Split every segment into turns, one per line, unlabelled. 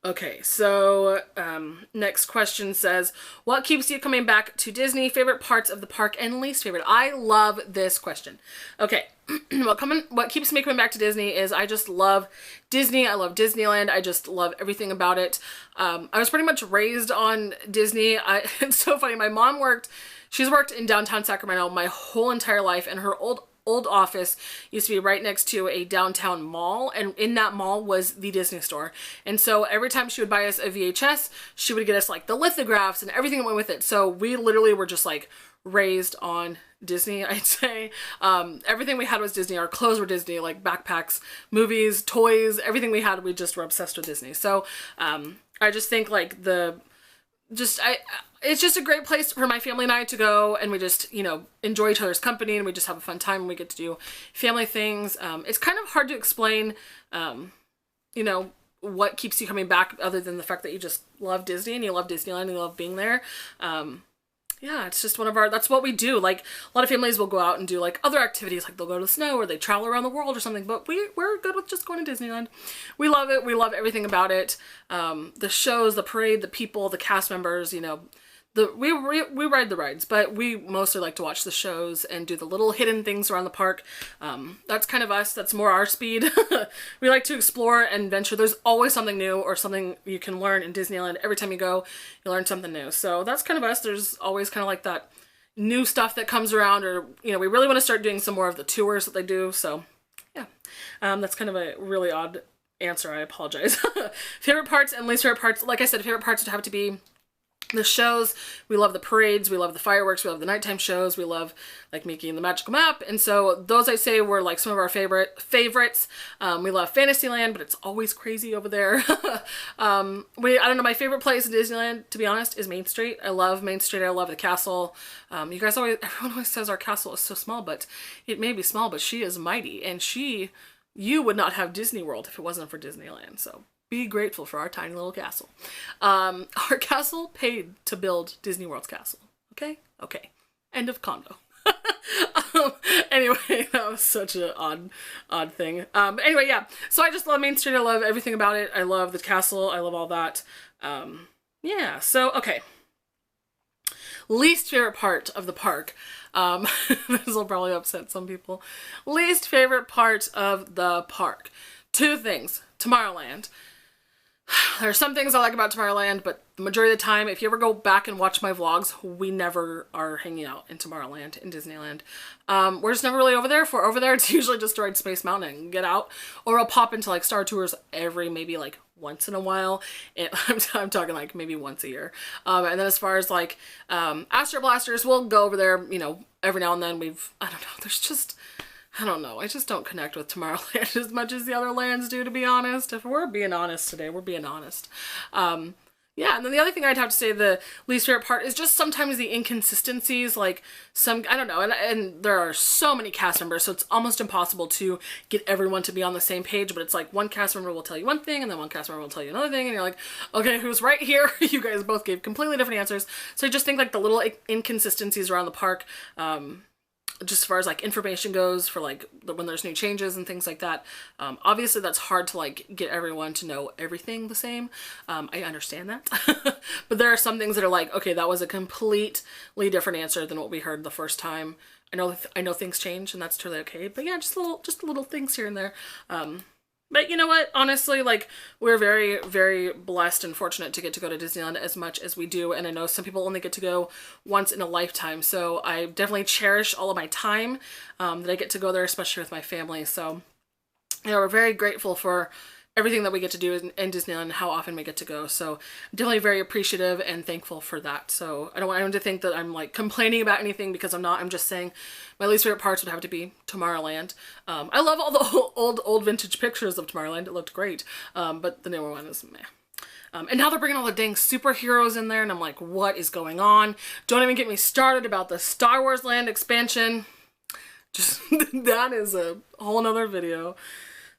Okay, so next question says, what keeps you coming back to Disney? Favorite parts of the park and least favorite? I love this question. Okay, what keeps me coming back to Disney is I just love Disney. I love Disneyland. I just love everything about it. I was pretty much raised on Disney. It's so funny. My mom she's worked in downtown Sacramento my whole entire life, and her old office used to be right next to a downtown mall, and in that mall was the Disney store. And so every time she would buy us a VHS, she would get us like the lithographs and everything that went with it. So we literally were just like raised on Disney, I'd say. Everything we had was Disney. Our clothes were Disney, like backpacks, movies, toys, everything we had, we just were obsessed with Disney. So I just think like it's just a great place for my family and I to go, and we just, enjoy each other's company, and we just have a fun time, and we get to do family things. It's kind of hard to explain, what keeps you coming back other than the fact that you just love Disney and you love Disneyland and you love being there. Yeah, it's just that's what we do. Like, a lot of families will go out and do like other activities, like they'll go to the snow or they travel around the world or something, but we're good with just going to Disneyland. We love it. We love everything about it. The shows, the parade, the people, the cast members, we ride the rides, but we mostly like to watch the shows and do the little hidden things around the park. That's kind of us. That's more our speed. We like to explore and venture. There's always something new or something you can learn in Disneyland. Every time you go, you learn something new. So that's kind of us. There's always kind of like that new stuff that comes around, or, we really want to start doing some more of the tours that they do. So yeah, that's kind of a really odd answer. I apologize. Favorite parts and least favorite parts. Like I said, favorite parts would have to be the shows. We love the parades, we love the fireworks, we love the nighttime shows, we love like Mickey and the Magical Map, and so those I say were like some of our favorites. We love Fantasyland, but it's always crazy over there. I don't know, my favorite place in Disneyland, to be honest, is Main Street. I love Main Street. I love the castle. Everyone always says our castle is so small, but it may be small, but she is mighty, and you would not have Disney World if it wasn't for Disneyland. So be grateful for our tiny little castle. Our castle paid to build Disney World's castle. Okay? Okay. End of condo. Anyway, that was such an odd thing. Anyway, yeah. So I just love Main Street. I love everything about it. I love the castle. I love all that. Yeah. So, okay. Least favorite part of the park. This will probably upset some people. Least favorite part of the park. Two things. Tomorrowland. There are some things I like about Tomorrowland, but the majority of the time, if you ever go back and watch my vlogs, we never are hanging out in Tomorrowland, in Disneyland. We're just never really over there. If we're over there, it's usually just to ride Space Mountain and get out. Or I'll pop into like Star Tours maybe like once in a while. And I'm talking like maybe once a year. And then as far as like Astro Blasters, we'll go over there, every now and then. I don't know, I just don't connect with Tomorrowland as much as the other lands do, to be honest. If we're being honest today, we're being honest. Yeah, and then the other thing I'd have to say, the least favorite part, is just sometimes the inconsistencies, like I don't know, and there are so many cast members, so it's almost impossible to get everyone to be on the same page, but it's like one cast member will tell you one thing, and then one cast member will tell you another thing, and you're like, okay, who's right here? You guys both gave completely different answers. So I just think like the little inconsistencies around the park, just as far as like information goes for like when there's new changes and things like that. Obviously that's hard to like get everyone to know everything the same. I understand that. But there are some things that are like, okay, that was a completely different answer than what we heard the first time. I know things change, and that's totally okay. But yeah, just little things here and there. But you know what? Honestly, like, we're very, very blessed and fortunate to get to go to Disneyland as much as we do. And I know some people only get to go once in a lifetime. So I definitely cherish all of my time that I get to go there, especially with my family. So, we're very grateful for everything that we get to do in Disneyland and how often we get to go. So I'm definitely very appreciative and thankful for that. So I don't want anyone to think that I'm like complaining about anything, because I'm not. I'm just saying my least favorite parts would have to be Tomorrowland. I love all the old vintage pictures of Tomorrowland. It looked great. But the newer one is meh. And now they're bringing all the dang superheroes in there, and I'm like, what is going on? Don't even get me started about the Star Wars Land expansion. Just, that is a whole nother video.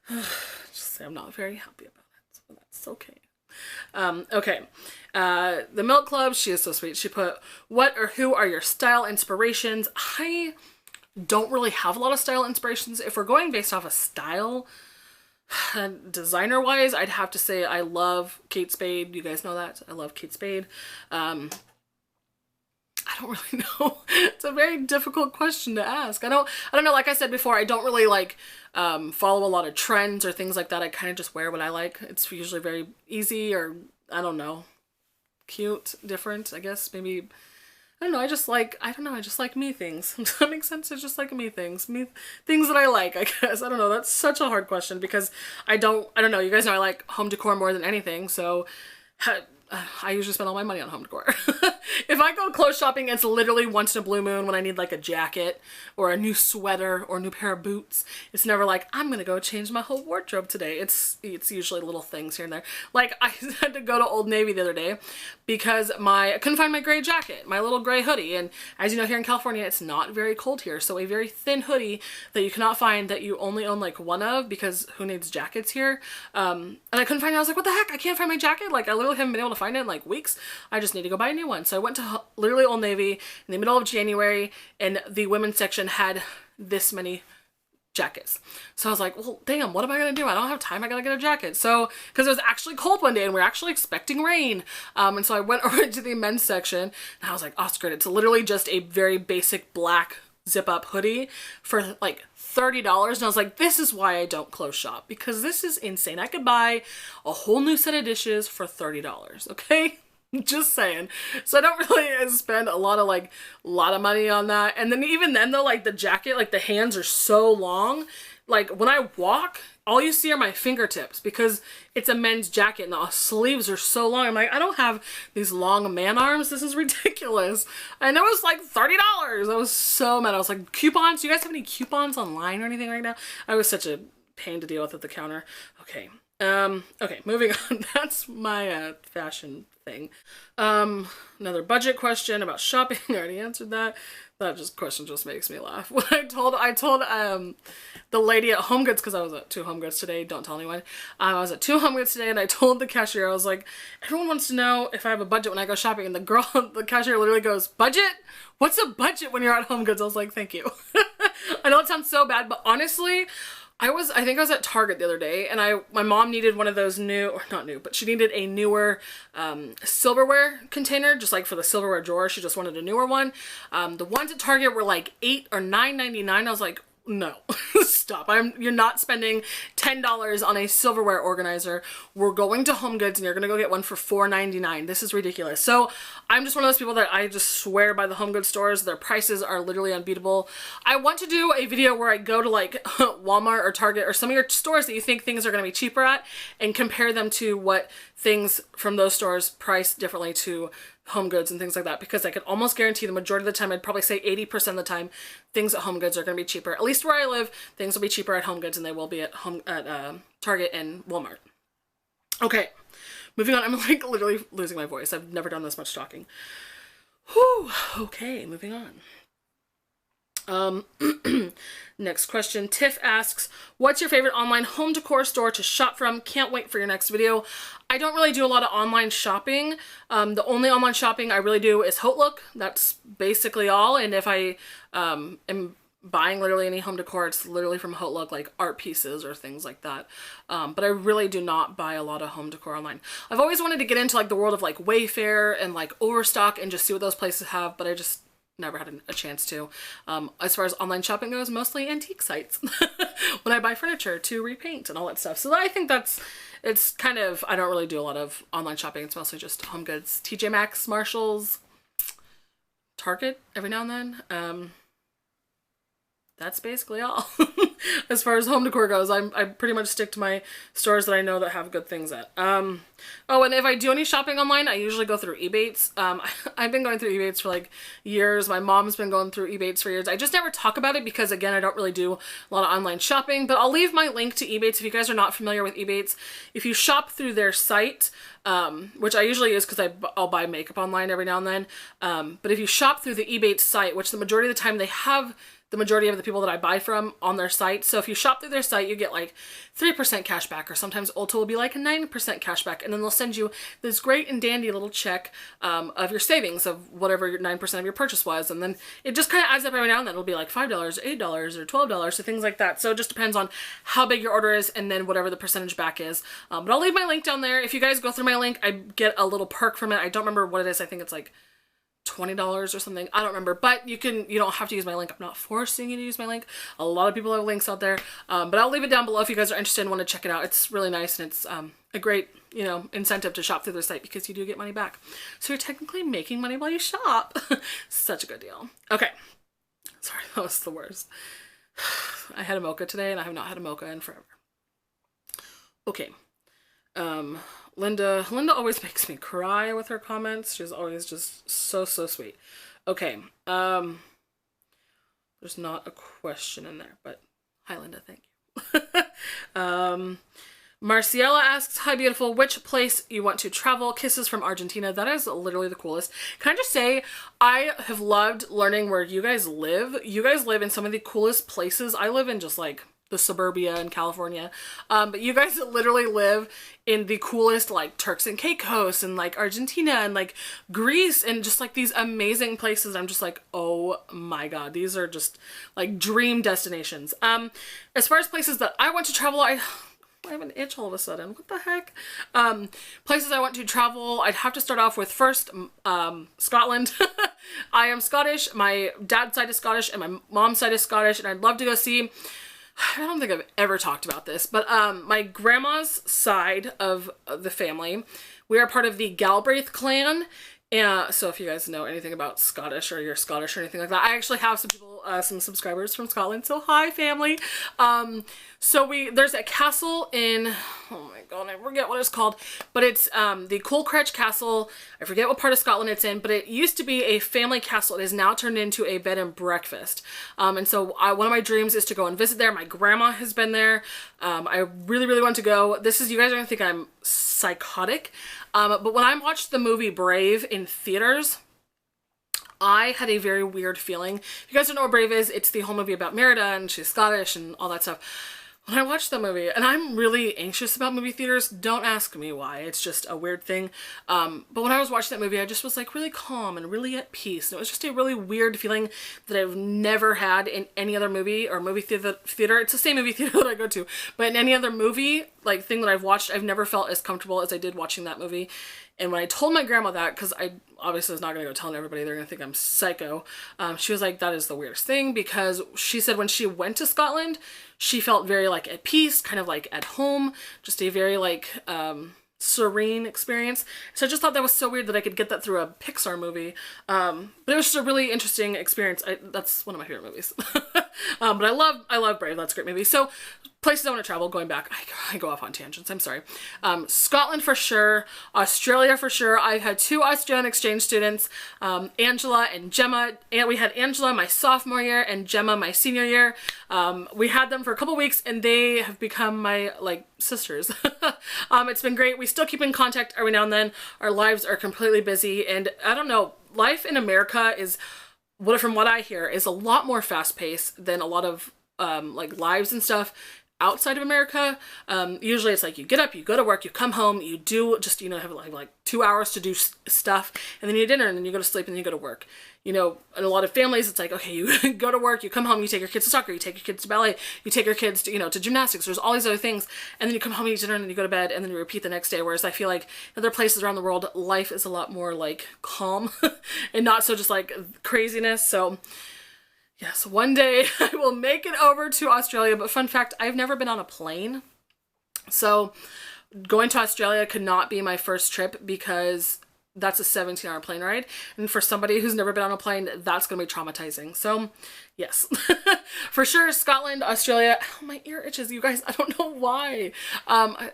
Just say I'm not very happy about it, so that's okay. Okay. The Milk Club, she is so sweet. She put, what or who are your style inspirations? I don't really have a lot of style inspirations. If we're going based off of style, Designer wise, I'd have to say I love Kate Spade. You guys know that. I love Kate Spade. I don't really know. It's a very difficult question to ask. I don't know. Like I said before, I don't really like follow a lot of trends or things like that. I kind of just wear what I like. It's usually very easy, or I don't know, cute, different, I guess. Maybe, I don't know, I just like me things. Does that make sense? It's just like me things. Things that I like, I guess. I don't know. That's such a hard question because I don't know. You guys know I like home decor more than anything, so I usually spend all my money on home decor. If I go clothes shopping, it's literally once in a blue moon when I need like a jacket or a new sweater or a new pair of boots. It's never like, I'm gonna go change my whole wardrobe today. It's usually little things here and there. Like I had to go to Old Navy the other day because I couldn't find my gray jacket, my little gray hoodie. And as you know, here in California, it's not very cold here. So a very thin hoodie that you cannot find, that you only own like one of, because who needs jackets here? And I couldn't find it. I was like, what the heck? I can't find my jacket. Like I literally haven't been able to find it in like weeks. I just need to go buy a new one. So I went to literally Old Navy in the middle of January, and the women's section had this many jackets. So I was like, well, damn, what am I gonna do? I don't have time. I gotta get a jacket. So, because it was actually cold one day and we're actually expecting rain. And so I went over to the men's section and I was like, oh, screw it. It's literally just a very basic black zip up hoodie for like $30. And I was like, this is why I don't clothes shop, because this is insane. I could buy a whole new set of dishes for $30. Okay. Just saying. So I don't really spend a lot of money on that. And then even then though, like the jacket, like the hands are so long, like when I walk, all you see are my fingertips because it's a men's jacket and the sleeves are so long. I'm like, I don't have these long man arms. This is ridiculous. And it was like $30. I was so mad. I was like, coupons? Do you guys have any coupons online or anything right now? I was such a pain to deal with at the counter. Okay. Okay, moving on. That's my fashion thing. Another budget question about shopping. I already answered that. That question just makes me laugh. When I told the lady at Home Goods, because I was at 2 Home Goods today, don't tell anyone. I was at 2 Home Goods today and I told the cashier, I was like, everyone wants to know if I have a budget when I go shopping, and the cashier literally goes, budget? What's a budget when you're at Home Goods? I was like, thank you. I know it sounds so bad, but honestly, I think I was at Target the other day, and my mom needed one of those new, or not new, but she needed a newer silverware container, just like for the silverware drawer. She just wanted a newer one. The ones at Target were like $8 or $9.99. I was like, no, stop. You're not spending $10 on a silverware organizer. We're going to Home Goods and you're gonna go get one for $4.99. This is ridiculous. So I'm just one of those people that I just swear by the Home Goods stores. Their prices are literally unbeatable. I want to do a video where I go to like Walmart or Target or some of your stores that you think things are gonna be cheaper at, and compare them to what things from those stores price differently to Home Goods and things like that, because I could almost guarantee the majority of the time, I'd probably say 80% of the time, things at Home Goods are going to be cheaper. At least where I live, things will be cheaper at Home Goods than they will be at Target and Walmart. Okay, moving on. I'm like literally losing my voice. I've never done this much talking. Whew. Okay, moving on. Next question. Tiff asks, what's your favorite online home decor store to shop from? Can't wait for your next video. I don't really do a lot of online shopping. The only online shopping I really do is Hotlook. That's basically all. And if I am buying literally any home decor, it's literally from Hotlook, like art pieces or things like that. But I really do not buy a lot of home decor online. I've always wanted to get into like the world of like Wayfair and like Overstock and just see what those places have, but I just never had a chance to. As far as online shopping goes, mostly antique sites when I buy furniture to repaint and all that stuff. So I think it's kind of, I don't really do a lot of online shopping. It's mostly just Home Goods, TJ Maxx, Marshalls, Target every now and then. That's basically all. As far as home decor goes, I pretty much stick to my stores that I know that have good things at. Oh, and if I do any shopping online, I usually go through Ebates. I've been going through Ebates for like years. My mom's been going through Ebates for years. I just never talk about it because, again, I don't really do a lot of online shopping, but I'll leave my link to Ebates if you guys are not familiar with Ebates. If you shop through their site, which I usually use because I'll buy makeup online every now and then, but if you shop through the Ebates site, which the majority of the time they have the majority of the people that I buy from on their site. So if you shop through their site, you get like 3% cash back, or sometimes Ulta will be like a 9% cash back, and then they'll send you this great and dandy little check of your savings of whatever your 9% of your purchase was, and then it just kind of adds up every now and then. It'll be like $5, $8, or $12, so things like that. So it just depends on how big your order is, and then whatever the percentage back is. But I'll leave my link down there. If you guys go through my link, I get a little perk from it. I don't remember what it is. I think it's like $20 or something. I don't remember, but you don't have to use my link. I'm not forcing you to use my link. A lot of people have links out there, but I'll leave it down below if you guys are interested and want to check it out. It's really nice, and it's a great, incentive to shop through their site because you do get money back. So you're technically making money while you shop. Such a good deal. Okay. Sorry, that was the worst. I had a mocha today, and I have not had a mocha in forever. Okay. Linda always makes me cry with her comments. She's always just so sweet. Okay. There's not a question in there, but hi, Linda. Thank you. Marciela asks, hi, beautiful. Which place you want to travel? Kisses from Argentina. That is literally the coolest. Can I just say, I have loved learning where you guys live. You guys live in some of the coolest places. I live in just like the suburbia in California, but you guys literally live in the coolest like Turks and Caicos and like Argentina and like Greece and just like these amazing places. I'm just like, oh my god, these are just like dream destinations. As far as places that I want to travel, I have an itch all of a sudden. What the heck? Places I want to travel, I'd have to start off with first Scotland. I am Scottish. My dad's side is Scottish and my mom's side is Scottish, and I'd love to go see, I don't think I've ever talked about this, but my grandma's side of the family, we are part of the Galbraith clan. And so if you guys know anything about Scottish, or you're Scottish or anything like that, I actually have some people, some subscribers from Scotland. So hi, family. So there's a castle in, oh my god, I forget what it's called, but it's the Coolcretch Castle. I forget what part of Scotland it's in, but it used to be a family castle. It is now turned into a bed and breakfast. And so one of my dreams is to go and visit there. My grandma has been there. I really want to go. You guys are gonna think I'm psychotic. But when I watched the movie Brave in theaters, I had a very weird feeling. If you guys don't know what Brave is, it's the whole movie about Merida, and she's Scottish and all that stuff. When I watched the movie, and I'm really anxious about movie theaters, don't ask me why, it's just a weird thing. But when I was watching that movie, I just was like really calm and really at peace. And it was just a really weird feeling that I've never had in any other movie or movie theater. It's the same movie theater that I go to, but in any other movie, like thing that I've watched, I've never felt as comfortable as I did watching that movie. And when I told my grandma that, because I obviously was not going to go telling everybody, they're going to think I'm psycho, she was like, that is the weirdest thing, because she said when she went to Scotland, she felt very like at peace, kind of like at home, just a very like serene experience. So I just thought that was so weird that I could get that through a Pixar movie. But it was just a really interesting experience. That's one of my favorite movies. But I love Brave. That's a great movie. So places I want to travel, going back, I go off on tangents, I'm sorry. Scotland for sure, Australia for sure. I've had 2 Australian exchange students, Angela and Gemma. And we had Angela my sophomore year and Gemma my senior year. We had them for a couple weeks, and they have become my like sisters. It's been great. We still keep in contact every now and then. Our lives are completely busy, and I don't know, life in America is, from what I hear, is a lot more fast-paced than a lot of like lives and stuff outside of America. Usually it's like you get up, you go to work, you come home, you do just, have like 2 hours to do stuff, and then you eat dinner, and then you go to sleep, and then you go to work. In a lot of families, it's like, okay, you go to work, you come home, you take your kids to soccer, you take your kids to ballet, you take your kids to, to gymnastics. There's all these other things, and then you come home, you eat dinner, and then you go to bed, and then you repeat the next day. Whereas I feel like in other places around the world, life is a lot more like calm and not so just like craziness. So yes, one day I will make it over to Australia. But fun fact, I've never been on a plane. So going to Australia could not be my first trip, because that's a 17-hour plane ride. And for somebody who's never been on a plane, that's going to be traumatizing. So yes, for sure, Scotland, Australia. Oh, my ear itches, you guys. I don't know why.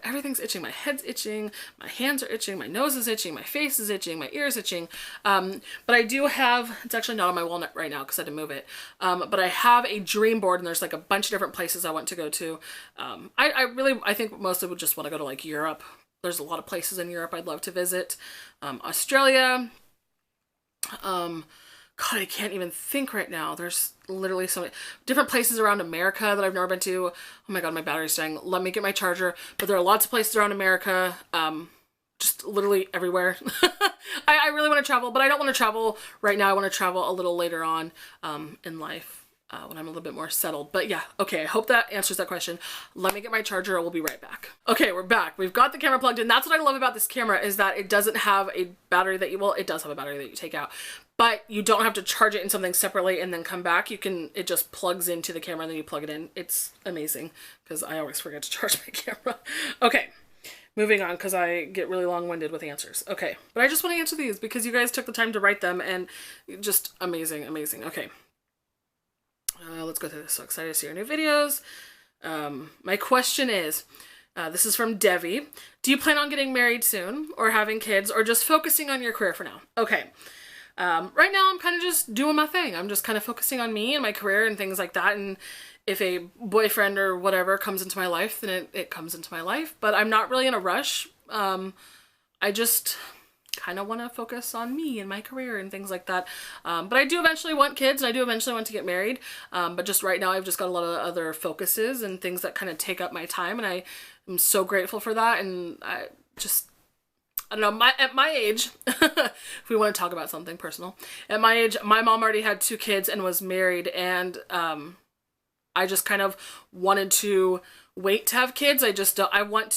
Everything's itching. My head's itching. My hands are itching. My nose is itching. My face is itching. My ear is itching. But I do have, it's actually not on my wall right now because I had to move it. But I have a dream board, and there's like a bunch of different places I want to go to. I think mostly would just want to go to like Europe. There's a lot of places in Europe I'd love to visit. Australia, God, I can't even think right now. There's literally so many different places around America that I've never been to. Oh my God, my battery's dying. Let me get my charger. But there are lots of places around America, just literally everywhere. I really want to travel, but I don't want to travel right now. I want to travel a little later on in life. When I'm a little bit more settled. But yeah, okay, I hope that answers that question. Let me get my charger. We'll be right back. Okay, we're back. We've got the camera plugged in. That's what I love about this camera, is that it doesn't have a battery that you, well, it does have a battery that you take out, but you don't have to charge it in something separately and then come back. You can, it just plugs into the camera and then you plug it in. It's amazing because I always forget to charge my camera. Okay. Moving on, because I get really long-winded with answers. Okay, but I just want to answer these because you guys took the time to write them, and just amazing, amazing. Okay. Let's go through this. So excited to see our new videos. My question is, this is from Devi. Do you plan on getting married soon or having kids or just focusing on your career for now? Okay. Right now I'm kind of just doing my thing. I'm just kind of focusing on me and my career and things like that. And if a boyfriend or whatever comes into my life, then it comes into my life. But I'm not really in a rush. I just kind of want to focus on me and my career and things like that. But I do eventually want kids, and I do eventually want to get married. But just right now I've just got a lot of other focuses and things that kind of take up my time, and I am so grateful for that. And I don't know, at my age, if we want to talk about something personal, at my age, my mom already had 2 kids and was married, and I just kind of wanted to wait to have kids. I want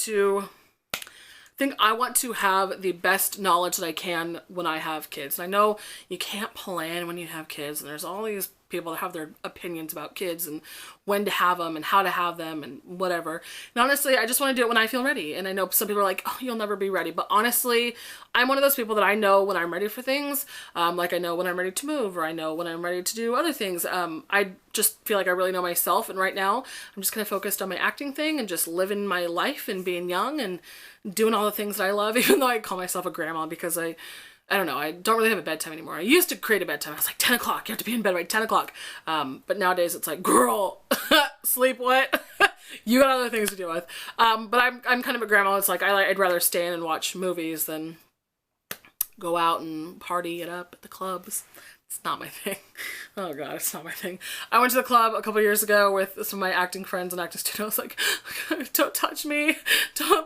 to have the best knowledge that I can when I have kids. And I know you can't plan when you have kids, and there's all these people that have their opinions about kids and when to have them and how to have them and whatever. And honestly, I just want to do it when I feel ready. And I know some people are like, oh, you'll never be ready. But honestly, I'm one of those people that I know when I'm ready for things. Like I know when I'm ready to move, or I know when I'm ready to do other things. I just feel like I really know myself. And right now I'm just kind of focused on my acting thing and just living my life and being young and doing all the things that I love, even though I call myself a grandma because I don't know, I don't really have a bedtime anymore. I used to create a bedtime. I was like, 10 o'clock, you have to be in bed by 10 o'clock. But nowadays it's like, girl, sleep what? You got other things to deal with. But I'm kind of a grandma. It's like, I'd rather stay in and watch movies than go out and party it up at the clubs. It's not my thing. Oh God, it's not my thing. I went to the club a couple years ago with some of my acting friends and acting students. I was like, don't touch me.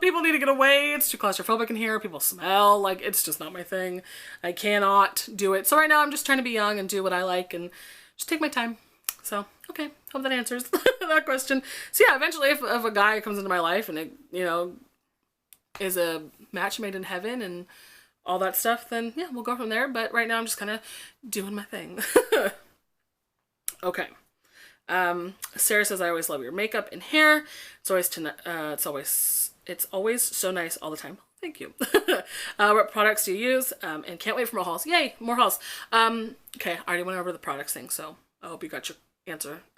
People need to get away. It's too claustrophobic in here. People smell. Like, it's just not my thing. I cannot do it. So right now I'm just trying to be young and do what I like and just take my time. So, okay. Hope that answers that question. So yeah, eventually if a guy comes into my life and it, you know, is a match made in heaven and all that stuff, then yeah, we'll go from there. But right now I'm just kind of doing my thing. Okay. Sarah says, I always love your makeup and hair. It's always so nice all the time. Thank you. What products do you use? And can't wait for more hauls. Yay, more hauls. Okay, I already went over the products thing, so I hope you got your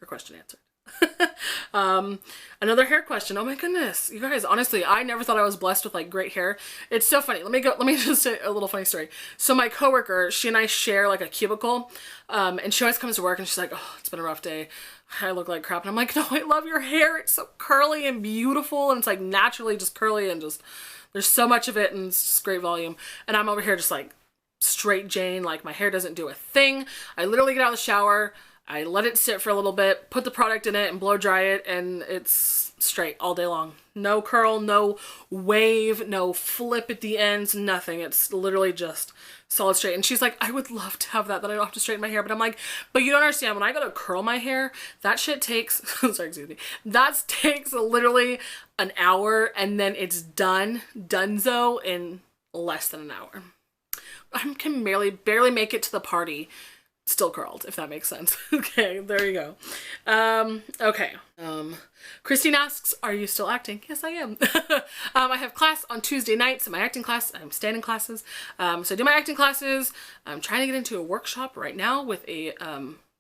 question answered. Another hair question. Oh my goodness, you guys, honestly, I never thought I was blessed with like great hair. It's so funny. Let me just say a little funny story. So my coworker, she and I share like a cubicle, and she always comes to work and she's like, oh, it's been a rough day, I look like crap. And I'm like, no, I love your hair. It's so curly and beautiful, and it's like naturally just curly, and just there's so much of it, and it's just great volume. And I'm over here just like straight Jane, like my hair doesn't do a thing. I literally get out of the shower, I let it sit for a little bit, put the product in it and blow dry it, and it's straight all day long. No curl, no wave, no flip at the ends, nothing. It's literally just solid straight. And she's like, I would love to have that I don't have to straighten my hair. But I'm like, but you don't understand, when I go to curl my hair, that shit takes, sorry, excuse me, that takes literally an hour, and then it's donezo in less than an hour. I can barely make it to the party still curled, if that makes sense. Okay, there you go. Okay. Christine asks, are you still acting? Yes, I am. I have class on Tuesday nights in my acting class. I'm standing classes. So I do my acting classes. I'm trying to get into a workshop right now with a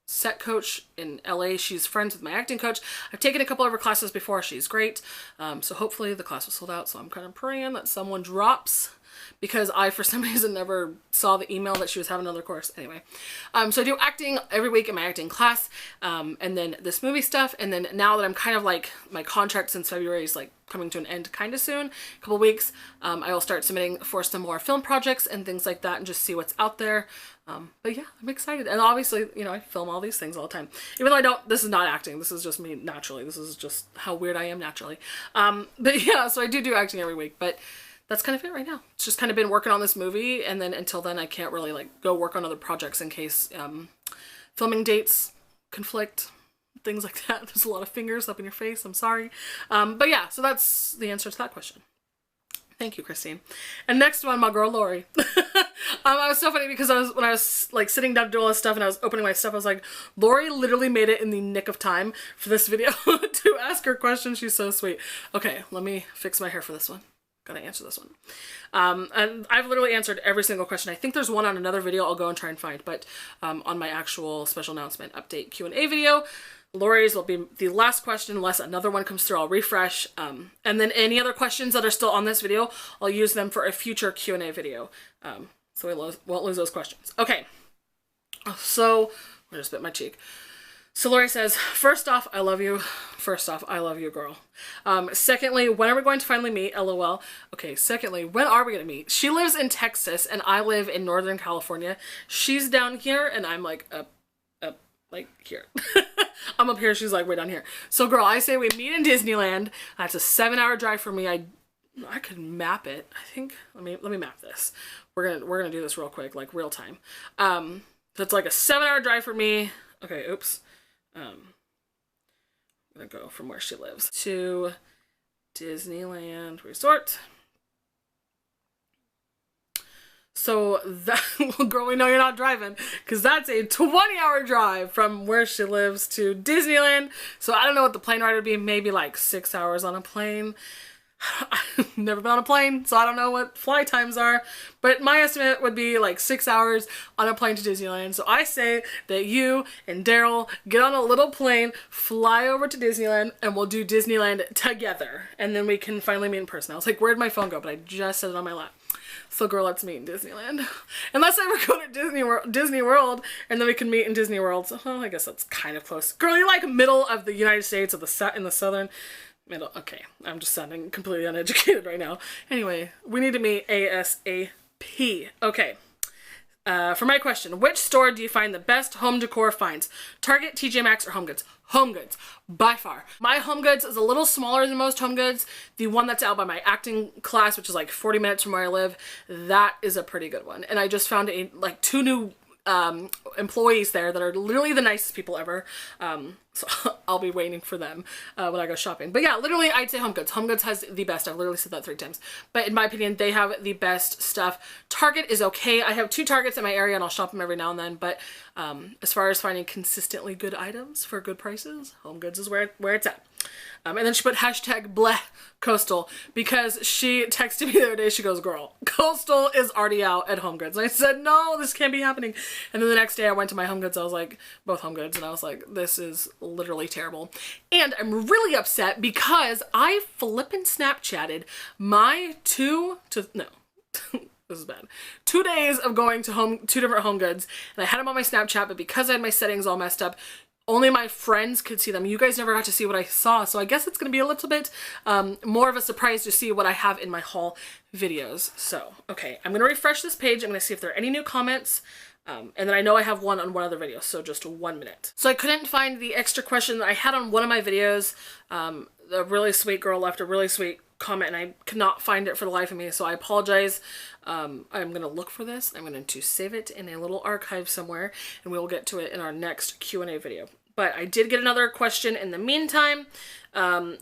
set coach in LA. She's friends with my acting coach. I've taken a couple of her classes before. She's great. So hopefully the class was sold out. So I'm kind of praying that someone drops because I, for some reason, never saw the email that she was having another course. Anyway, so I do acting every week in my acting class, and then this movie stuff, and then now that I'm kind of like, my contract since February is like coming to an end kind of soon, a couple weeks, I will start submitting for some more film projects and things like that and just see what's out there. But yeah, I'm excited. And obviously, you know, I film all these things all the time. Even though I don't, this is not acting. This is just me naturally. This is just how weird I am naturally. But yeah, so I do acting every week, but that's kind of it right now. It's just kind of been working on this movie, and then until then I can't really like go work on other projects in case filming dates conflict, things like that. There's a lot of fingers up in your face. I'm sorry. But yeah, so that's the answer to that question. Thank you, Christine. And next one, my girl Lori. I was so funny because when I was like sitting down to do all this stuff and I was opening my stuff, I was like, Lori literally made it in the nick of time for this video to ask her questions. She's so sweet. Okay, let me fix my hair for this one. Gotta answer this one. And I've literally answered every single question. I think there's one on another video I'll go and try and find, but on my actual special announcement update Q&A video, Lori's will be the last question unless another one comes through. I'll refresh. And then any other questions that are still on this video, I'll use them for a future Q&A video. So we won't lose those questions. Okay. So, I just bit my cheek. So Lori says, first off, I love you. First off, I love you, girl. Secondly, when are we going to finally meet? LOL. Okay, secondly, when are we going to meet? She lives in Texas and I live in Northern California. She's down here and I'm like up like here. I'm up here, she's like way down here. So girl, I say we meet in Disneyland. That's a 7-hour drive for me. I could map it. I think, let me map this. We're gonna do this real quick, like real time. So it's like a 7-hour drive for me. Okay, oops. I'm gonna go from where she lives to Disneyland Resort. So that, well, girl, we know you're not driving because that's a 20-hour drive from where she lives to Disneyland. So I don't know what the plane ride would be, maybe like 6 hours on a plane. I've never been on a plane, so I don't know what flight times are, but my estimate would be like 6 hours on a plane to Disneyland. So I say that you and Daryl get on a little plane, fly over to Disneyland, and we'll do Disneyland together. And then we can finally meet in person. I was like, where'd my phone go? But I just set it on my lap. So girl, let's meet in Disneyland. Unless I ever go to Disney World, and then we can meet in Disney World. So, I guess that's kind of close. Girl, you're like middle of the United States, of in the southern middle. Okay, I'm just sounding completely uneducated right now. Anyway, we need to meet ASAP. Okay. For my question, which store do you find the best home decor finds? Target, TJ Maxx, or HomeGoods? HomeGoods, by far. My HomeGoods is a little smaller than most HomeGoods. The one that's out by my acting class, which is like 40 minutes from where I live, that is a pretty good one. And I just found like 2 new employees there that are literally the nicest people ever. So I'll be waiting for them when I go shopping. But yeah, literally I'd say HomeGoods. HomeGoods has the best. I've literally said that 3 times. But in my opinion, they have the best stuff. Target is okay. I have 2 Targets in my area and I'll shop them every now and then. But as far as finding consistently good items for good prices, HomeGoods is where it's at. And then she put hashtag bleh Coastal because she texted me the other day. She goes, girl, Coastal is already out at HomeGoods. And I said, no, this can't be happening. And then the next day I went to my HomeGoods. I was like, both HomeGoods. And I was like, this is literally terrible. And I'm really upset because I flippin' Snapchatted my no, this is bad. 2 days of going to 2 different HomeGoods. And I had them on my Snapchat, but because I had my settings all messed up, only my friends could see them. You guys never got to see what I saw, so I guess it's going to be a little bit more of a surprise to see what I have in my haul videos. So, okay, I'm going to refresh this page. I'm going to see if there are any new comments, and then I know I have one on one other video, so just 1 minute. So I couldn't find the extra question that I had on one of my videos. A really sweet girl left a really sweet comment, and I could not find it for the life of me, so I apologize. I'm going to look for this. I'm going to save it in a little archive somewhere, and we will get to it in our next Q&A video. But I did get another question in the meantime.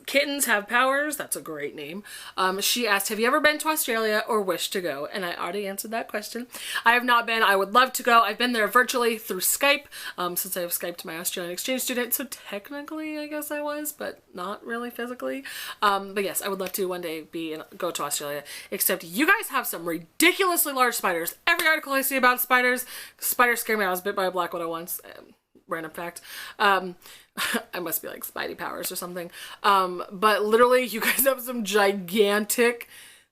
Kittens Have Powers, that's a great name. She asked, have you ever been to Australia or wish to go? And I already answered that question. I have not been. I would love to go. I've been there virtually through Skype, since I have Skyped my Australian exchange student. So technically, I guess I was, but not really physically. But yes, I would love to one day go to Australia, except you guys have some ridiculously large spiders. Every article I see about spiders scare me. I was bit by a black widow once. Random fact. I must be like Spidey powers or something. But literally you guys have some gigantic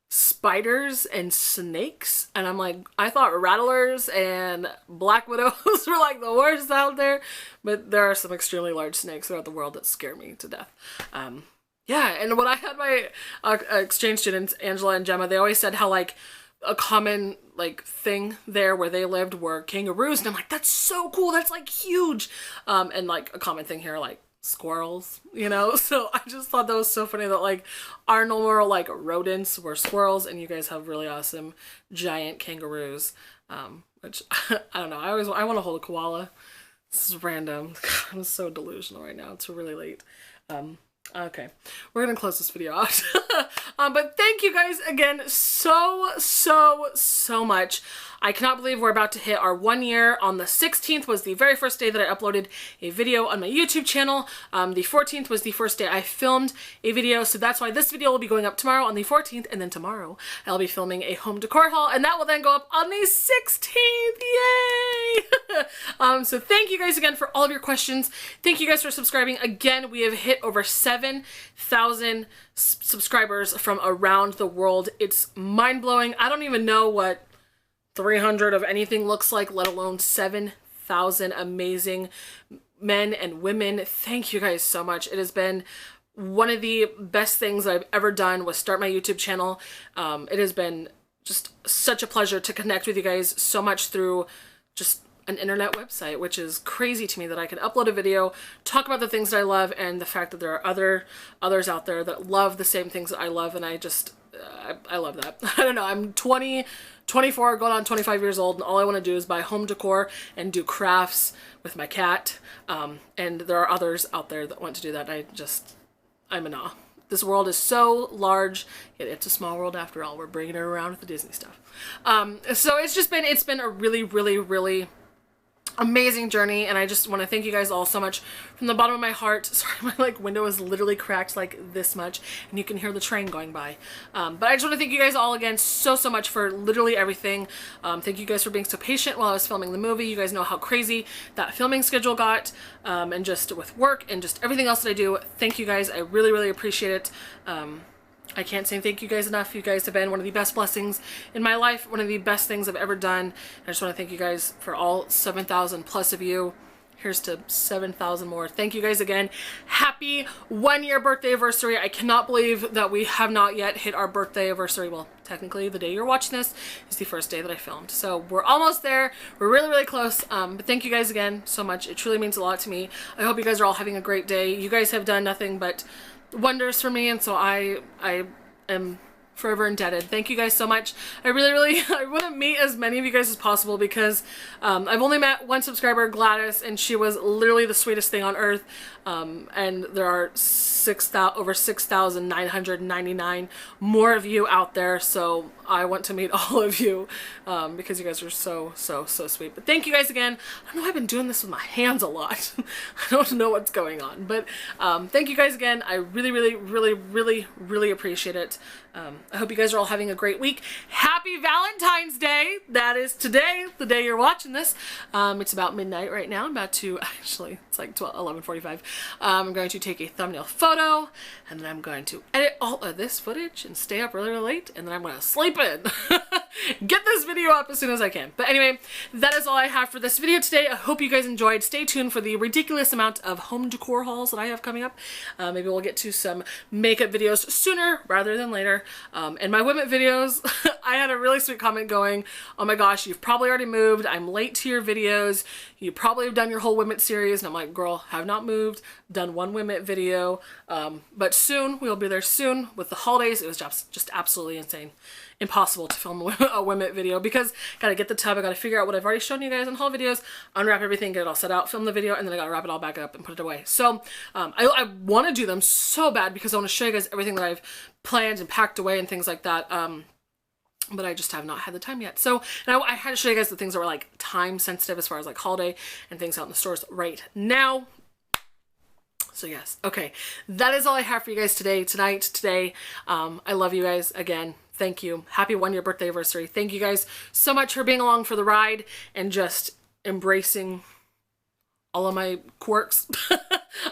spiders and snakes, and I'm like, I thought rattlers and black widows were like the worst out there, but there are some extremely large snakes throughout the world that scare me to death. Yeah, and when I had my exchange students, Angela and Gemma, they always said how like a common like thing there where they lived were kangaroos, and I'm like, that's so cool, that's like huge. And like a common thing here, like squirrels, you know? So I just thought that was so funny that like our normal like rodents were squirrels, and you guys have really awesome giant kangaroos, which I don't know, I want to hold a koala. This is random. I'm so delusional right now. It's really late. Okay, we're gonna close this video out. But thank you guys again so much. I cannot believe we're about to hit our 1 year. On the 16th was the very first day that I uploaded a video on my YouTube channel. The 14th was the first day I filmed a video, so that's why this video will be going up tomorrow on the 14th, and then tomorrow I'll be filming a home decor haul, and that will then go up on the 16th. Yay! So thank you guys again for all of your questions. Thank you guys for subscribing. Again, we have hit over 7,000 subscribers from around the world. It's mind-blowing. I don't even know what 300 of anything looks like, let alone 7,000 amazing men and women. Thank you guys so much. It has been one of the best things I've ever done was start my YouTube channel. It has been just such a pleasure to connect with you guys so much through just an internet website, which is crazy to me that I can upload a video, talk about the things that I love, and the fact that there are others out there that love the same things that I love, and I just I love that. I don't know, I'm 24 going on 25 years old, and all I want to do is buy home decor and do crafts with my cat, and there are others out there that want to do that, and I'm in awe. This world is so large, yet it's a small world after all. We're bringing it around with the Disney stuff. So it's been a really amazing journey, and I just want to thank you guys all so much from the bottom of my heart. Sorry, my like window is literally cracked like this much, and you can hear the train going by. But I just want to thank you guys all again so much for literally everything. Thank you guys for being so patient while I was filming the movie. You guys know how crazy that filming schedule got, and just with work and just everything else that I do. Thank you guys. I really appreciate it. I can't say thank you guys enough. You guys have been one of the best blessings in my life, one of the best things I've ever done. I just want to thank you guys for all 7,000 plus of you. Here's to 7,000 more. Thank you guys again. Happy 1 year birthday anniversary. I cannot believe that we have not yet hit our birthday anniversary. Well, technically the day you're watching this is the first day that I filmed. So we're almost there. We're really close. But thank you guys again so much. It truly means a lot to me. I hope you guys are all having a great day. You guys have done nothing but wonders for me, and so I am forever indebted. Thank you guys so much. I really I want to meet as many of you guys as possible, because I've only met one subscriber, Gladys, and she was literally the sweetest thing on earth, and there are over 6,999 more of you out there, so I want to meet all of you, because you guys are so sweet. But thank you guys again. I don't know, I've been doing this with my hands a lot. I don't know what's going on, but thank you guys again. I really appreciate it. I hope you guys are all having a great week. Happy Valentine's Day. That is today, the day you're watching this. It's about midnight right now. I'm about to, actually, it's like 11:45. I'm going to take a thumbnail photo, and then I'm going to edit all of this footage and stay up really late, and then I'm going to sleep in. Get this video up as soon as I can. But anyway, that is all I have for this video today. I hope you guys enjoyed. Stay tuned for the ridiculous amount of home decor hauls that I have coming up. Maybe we'll get to some makeup videos sooner rather than later. And my women videos, I had a really sweet comment going, oh my gosh, you've probably already moved. I'm late to your videos. You probably have done your whole women series. And I'm like, girl, have not moved. Done one women video. But soon, we'll be there soon with the holidays. It was just absolutely insane. Impossible to film a women video, because gotta get the tub, I gotta figure out what I've already shown you guys in haul videos, unwrap everything, get it all set out, film the video, and then I gotta wrap it all back up and put it away. So I want to do them so bad, because I want to show you guys everything that I've planned and packed away and things like that. But I just have not had the time yet. So now I had to show you guys the things that were like time sensitive as far as like holiday and things out in the stores right now. So yes, okay, that is all I have for you guys today. I love you guys again. Thank you. Happy 1 year birthday anniversary. Thank you guys so much for being along for the ride and just embracing all of my quirks.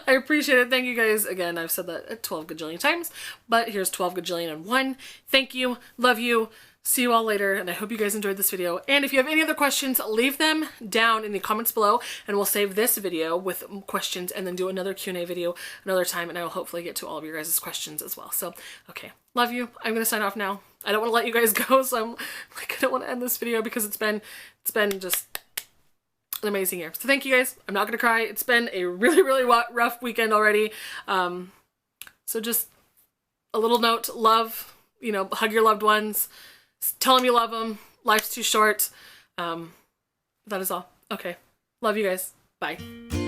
I appreciate it. Thank you guys. Again, I've said that 12 gajillion times, but here's 12 gajillion and one. Thank you. Love you. See you all later, and I hope you guys enjoyed this video. And if you have any other questions, leave them down in the comments below, and we'll save this video with questions and then do another Q&A video another time, and I will hopefully get to all of your guys' questions as well. So, okay. Love you. I'm gonna sign off now. I don't want to let you guys go, so I'm like, I don't want to end this video because it's been just an amazing year. So thank you guys. I'm not gonna cry. It's been a really, really rough weekend already. So just a little note, love, you know, hug your loved ones. Tell them you love them. Life's too short. That is all. Okay. Love you guys. Bye.